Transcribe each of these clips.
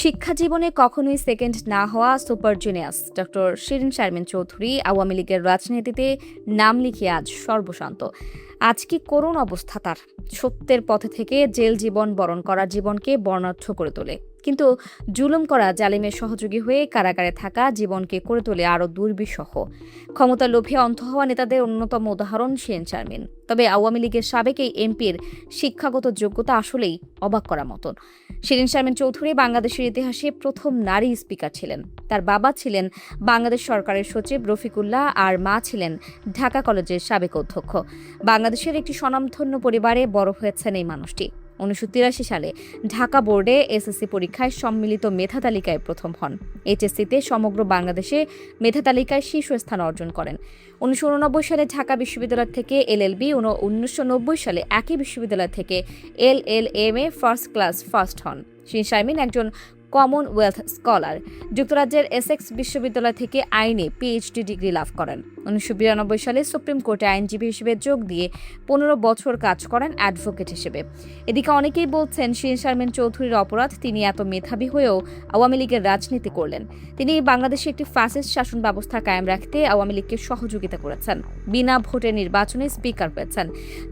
শিক্ষা জীবনে কখনোই সেকেন্ড না হওয়া super genius doctor Shirin Sharmin Chowdhury Awami লীগের রাজনীতিতে নাম লিখিয়ে আজ সর্বশান্ত। আজ কি করুণ অবস্থা তার! সত্যের পথে থেকে জেল জীবন বরণ করা জীবনকে বর্ণাঢ্য করে তোলে, কিন্তু জুলুম করা জালিমের সহযোগী হয়ে কারাগারে থাকা জীবনকে করে তোলে আরও দুর্বিষহ। ক্ষমতা লোভে অন্ধ হওয়া নেতাদের অন্যতম উদাহরণ শিরিন শারমিন। তবে আওয়ামী লীগের সাবেক এই এমপির শিক্ষাগত যোগ্যতা আসলেই অবাক করার মতন। শিরিন শারমিন চৌধুরী বাংলাদেশের ইতিহাসে প্রথম নারী স্পিকার ছিলেন। তার বাবা ছিলেন বাংলাদেশ সরকারের সচিব রফিকুল্লাহ, আর মা ছিলেন ঢাকা কলেজের সাবেক অধ্যক্ষ। বাংলাদেশের একটি স্বনামধন্য পরিবারে বড় হয়েছেন এই মানুষটি। 1983 সালে ঢাকা বোর্ডে এসএসসি পরীক্ষায় সম্মিলিত মেধা তালিকায় প্রথম হন। এইচএসসিতে সমগ্র বাংলাদেশে মেধা তালিকায় শীর্ষস্থান অর্জন করেন। 1989 সালে ঢাকা বিশ্ববিদ্যালয় থেকে এলএলবি ও 1990 সালে একই বিশ্ববিদ্যালয় থেকে এলএলএম-এ ফার্স্ট ক্লাস ফার্স্ট হন। শিরিন শারমিন একজন কমনওয়েলথ স্কলার। যুক্তরাজ্যের এসেক্স বিশ্ববিদ্যালয় থেকে আইনে পিএইচডি ডিগ্রি লাভ করেন। 1992 সালে সুপ্রিম কোর্টে আইনজীবী হিসেবে যোগ দিয়ে 15 বছর কাজ করেন অ্যাডভোকেট হিসেবে। এদিকে অনেকেই বলছেন শিরিন শারমিন চৌধুরীর অপরাধ তিনি এত মেধাবী হয়েও আওয়ামী লীগের রাজনীতি করলেন। তিনি বাংলাদেশে একটি ফ্যাসিস্ট শাসন ব্যবস্থা কায়েম রাখতে আওয়ামী লীগকে সহযোগিতা করেছেন। বিনা ভোটে নির্বাচনে স্পিকার হয়েছেন।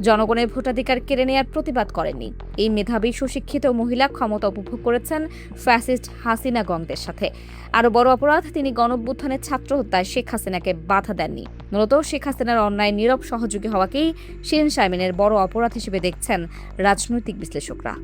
জনগণের ভোটাধিকার কেড়ে নেওয়ার প্রতিবাদ করেননি। এই মেধাবী সুশিক্ষিত মহিলা ক্ষমতা উপভোগ করেছেন ফ্যাসিস্ট হাসিনা গংদের সাথে। আরও বড় অপরাধ, তিনি গণঅভ্যুত্থানের ছাত্র হত্যায় শেখ হাসিনাকে বাধা দেননি। মূলত শেখ হাসিনার অন্যায় নীরব সহযোগী হওয়াকেই শিরিন শারমিনের বড় অপরাধ হিসেবে দেখছেন রাজনৈতিক বিশ্লেষকরা।